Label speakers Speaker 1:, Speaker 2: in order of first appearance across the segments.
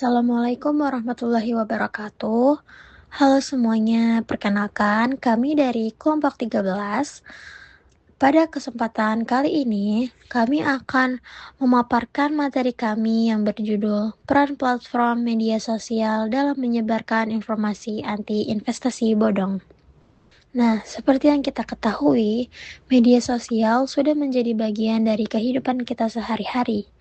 Speaker 1: Assalamualaikum warahmatullahi wabarakatuh. Halo semuanya, perkenalkan kami dari kelompok 13. Pada kesempatan kali ini, kami akan memaparkan materi kami yang berjudul Peran Platform Media Sosial dalam Menyebarkan Informasi Anti Investasi Bodong. Nah, seperti yang kita ketahui, media sosial sudah menjadi bagian dari kehidupan kita sehari-hari.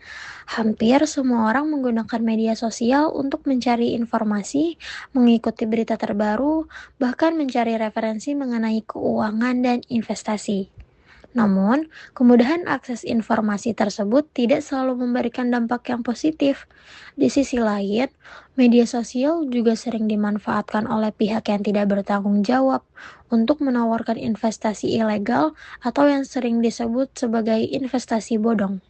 Speaker 1: Hampir semua orang menggunakan media sosial untuk mencari informasi, mengikuti berita terbaru, bahkan mencari referensi mengenai keuangan dan investasi. Namun, kemudahan akses informasi tersebut tidak selalu memberikan dampak yang positif. Di sisi lain, media sosial juga sering dimanfaatkan oleh pihak yang tidak bertanggung jawab untuk menawarkan investasi ilegal atau yang sering disebut sebagai investasi bodong.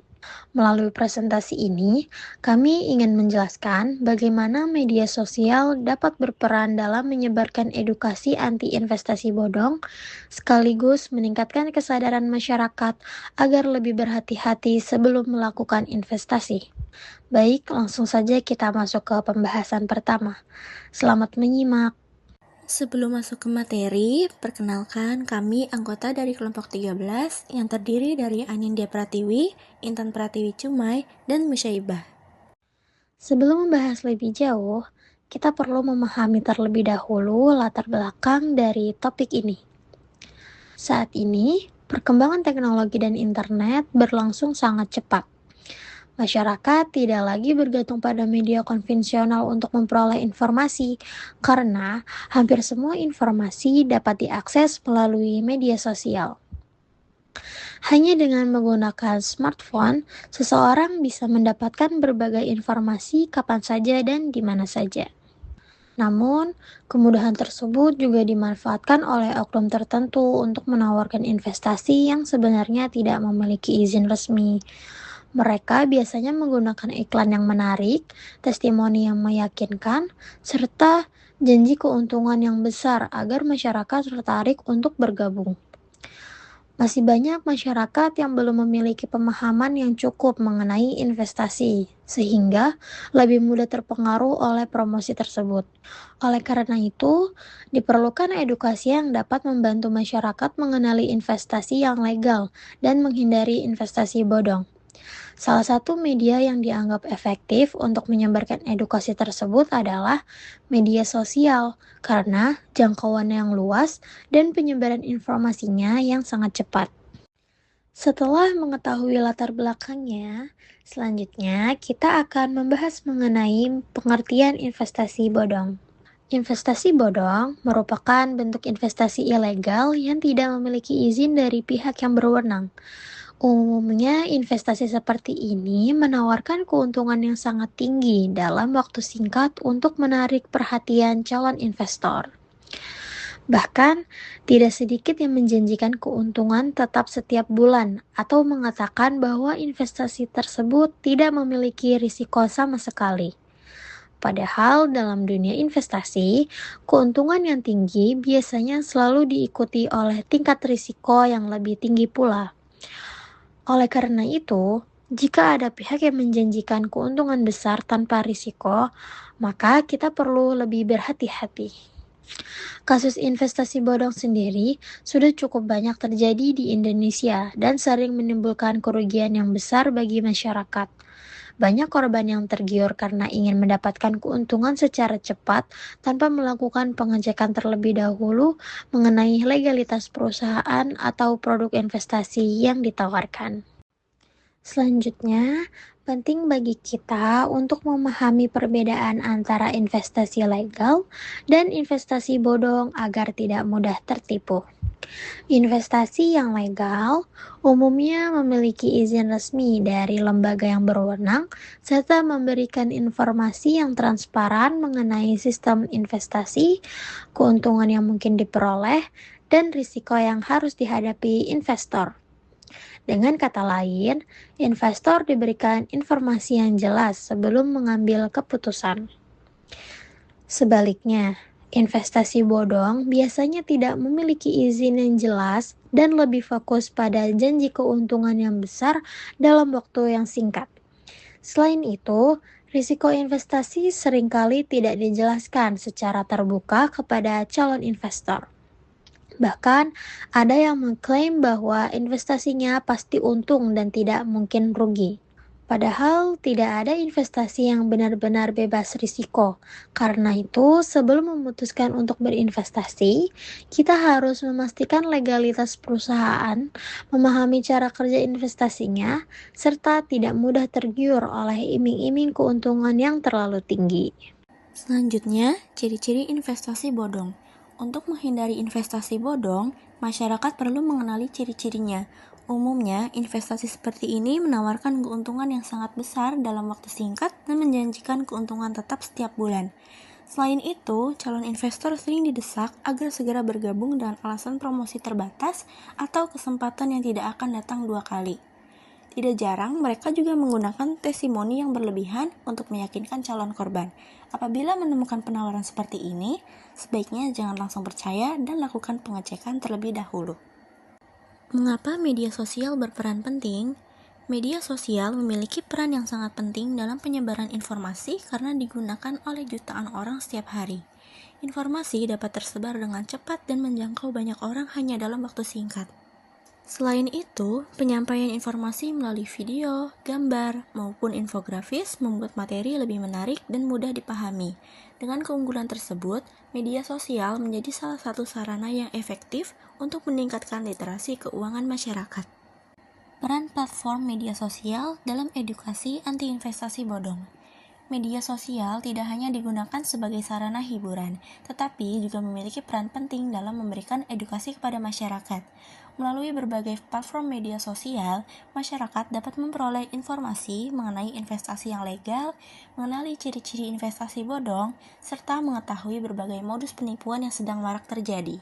Speaker 1: Melalui presentasi ini, kami ingin menjelaskan bagaimana media sosial dapat berperan dalam menyebarkan edukasi anti investasi bodong, sekaligus meningkatkan kesadaran masyarakat agar lebih berhati-hati sebelum melakukan investasi. Baik, langsung saja kita masuk ke pembahasan pertama. Selamat menyimak.
Speaker 2: Sebelum masuk ke materi, perkenalkan kami anggota dari kelompok 13 yang terdiri dari Anindya Pratiwi, Intan Pratiwi Cumai, dan Musyaibah.
Speaker 1: Sebelum membahas lebih jauh, kita perlu memahami terlebih dahulu latar belakang dari topik ini. Saat ini, perkembangan teknologi dan internet berlangsung sangat cepat. Masyarakat tidak lagi bergantung pada media konvensional untuk memperoleh informasi, karena hampir semua informasi dapat diakses melalui media sosial. Hanya dengan menggunakan smartphone, seseorang bisa mendapatkan berbagai informasi kapan saja dan di mana saja. Namun, kemudahan tersebut juga dimanfaatkan oleh oknum tertentu untuk menawarkan investasi yang sebenarnya tidak memiliki izin resmi. Mereka biasanya menggunakan iklan yang menarik, testimoni yang meyakinkan, serta janji keuntungan yang besar agar masyarakat tertarik untuk bergabung. Masih banyak masyarakat yang belum memiliki pemahaman yang cukup mengenai investasi, sehingga lebih mudah terpengaruh oleh promosi tersebut. Oleh karena itu, diperlukan edukasi yang dapat membantu masyarakat mengenali investasi yang legal dan menghindari investasi bodong. Salah satu media yang dianggap efektif untuk menyebarkan edukasi tersebut adalah media sosial, karena jangkauannya yang luas dan penyebaran informasinya yang sangat cepat. Setelah mengetahui latar belakangnya, selanjutnya kita akan membahas mengenai pengertian investasi bodong. Investasi bodong merupakan bentuk investasi ilegal yang tidak memiliki izin dari pihak yang berwenang. Umumnya, investasi seperti ini menawarkan keuntungan yang sangat tinggi dalam waktu singkat untuk menarik perhatian calon investor. Bahkan, tidak sedikit yang menjanjikan keuntungan tetap setiap bulan atau mengatakan bahwa investasi tersebut tidak memiliki risiko sama sekali. Padahal dalam dunia investasi, keuntungan yang tinggi biasanya selalu diikuti oleh tingkat risiko yang lebih tinggi pula. Oleh karena itu, jika ada pihak yang menjanjikan keuntungan besar tanpa risiko, maka kita perlu lebih berhati-hati. Kasus investasi bodong sendiri sudah cukup banyak terjadi di Indonesia dan sering menimbulkan kerugian yang besar bagi masyarakat. Banyak korban yang tergiur karena ingin mendapatkan keuntungan secara cepat tanpa melakukan pengecekan terlebih dahulu mengenai legalitas perusahaan atau produk investasi yang ditawarkan. Selanjutnya, penting bagi kita untuk memahami perbedaan antara investasi legal dan investasi bodong agar tidak mudah tertipu. Investasi yang legal umumnya memiliki izin resmi dari lembaga yang berwenang serta memberikan informasi yang transparan mengenai sistem investasi, keuntungan yang mungkin diperoleh, dan risiko yang harus dihadapi investor. Dengan kata lain, investor diberikan informasi yang jelas sebelum mengambil keputusan. Sebaliknya, investasi bodong biasanya tidak memiliki izin yang jelas dan lebih fokus pada janji keuntungan yang besar dalam waktu yang singkat. Selain itu, Risiko investasi seringkali tidak dijelaskan secara terbuka kepada calon investor. Bahkan, ada yang mengklaim bahwa investasinya pasti untung dan tidak mungkin rugi. Padahal tidak ada investasi yang benar-benar bebas risiko. Karena itu, sebelum memutuskan untuk berinvestasi, kita harus memastikan legalitas perusahaan, memahami cara kerja investasinya, serta tidak mudah tergiur oleh iming-iming keuntungan yang terlalu tinggi.
Speaker 2: Selanjutnya, ciri-ciri investasi bodong. Untuk menghindari investasi bodong, masyarakat perlu mengenali ciri-cirinya. Umumnya, investasi seperti ini menawarkan keuntungan yang sangat besar dalam waktu singkat dan menjanjikan keuntungan tetap setiap bulan. Selain itu, calon investor sering didesak agar segera bergabung dengan alasan promosi terbatas atau kesempatan yang tidak akan datang 2 kali. Tidak jarang mereka juga menggunakan testimoni yang berlebihan untuk meyakinkan calon korban. Apabila menemukan penawaran seperti ini, sebaiknya jangan langsung percaya dan lakukan pengecekan terlebih dahulu. Mengapa media sosial berperan penting? Media sosial memiliki peran yang sangat penting dalam penyebaran informasi karena digunakan oleh jutaan orang setiap hari. Informasi dapat tersebar dengan cepat dan menjangkau banyak orang hanya dalam waktu singkat. Selain itu, penyampaian informasi melalui video, gambar, maupun infografis membuat materi lebih menarik dan mudah dipahami. Dengan keunggulan tersebut, media sosial menjadi salah satu sarana yang efektif untuk meningkatkan literasi keuangan masyarakat. Peran platform media sosial dalam edukasi anti-investasi bodong. Media sosial tidak hanya digunakan sebagai sarana hiburan, tetapi juga memiliki peran penting dalam memberikan edukasi kepada masyarakat. Melalui berbagai platform media sosial, masyarakat dapat memperoleh informasi mengenai investasi yang legal, mengenali ciri-ciri investasi bodong, serta mengetahui berbagai modus penipuan yang sedang marak terjadi.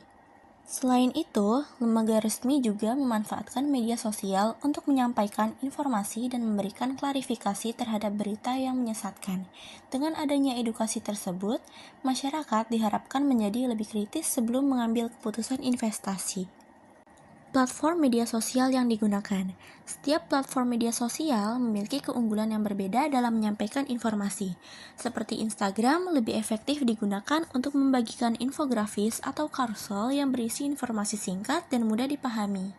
Speaker 2: Selain itu, lembaga resmi juga memanfaatkan media sosial untuk menyampaikan informasi dan memberikan klarifikasi terhadap berita yang menyesatkan. Dengan adanya edukasi tersebut, masyarakat diharapkan menjadi lebih kritis sebelum mengambil keputusan investasi. Platform media sosial yang digunakan. Setiap platform media sosial memiliki keunggulan yang berbeda dalam menyampaikan informasi. Seperti Instagram lebih efektif digunakan untuk membagikan infografis atau carousel yang berisi informasi singkat dan mudah dipahami.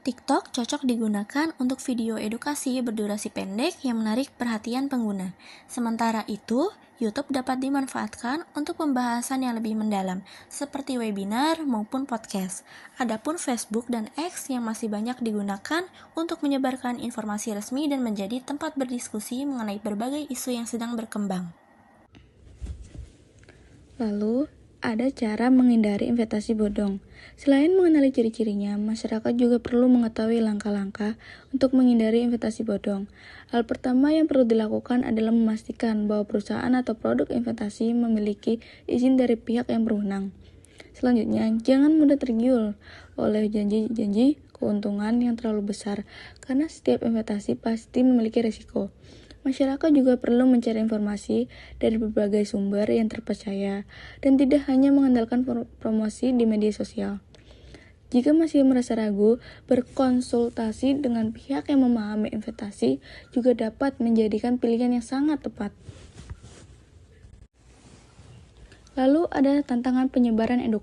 Speaker 2: TikTok cocok digunakan untuk video edukasi berdurasi pendek yang menarik perhatian pengguna. Sementara itu, YouTube dapat dimanfaatkan untuk pembahasan yang lebih mendalam, seperti webinar maupun podcast. Adapun Facebook dan X yang masih banyak digunakan untuk menyebarkan informasi resmi dan menjadi tempat berdiskusi mengenai berbagai isu yang sedang berkembang.
Speaker 3: Lalu, ada cara menghindari investasi bodong. Selain mengenali ciri-cirinya, masyarakat juga perlu mengetahui langkah-langkah untuk menghindari investasi bodong. Hal pertama yang perlu dilakukan adalah memastikan bahwa perusahaan atau produk investasi memiliki izin dari pihak yang berwenang. Selanjutnya, jangan mudah tergiur oleh janji-janji keuntungan yang terlalu besar, karena setiap investasi pasti memiliki risiko. Masyarakat juga perlu mencari informasi dari berbagai sumber yang terpercaya dan tidak hanya mengandalkan promosi di media sosial. Jika masih merasa ragu, berkonsultasi dengan pihak yang memahami investasi juga dapat menjadikan pilihan yang sangat tepat. Lalu ada tantangan penyebaran edukasi.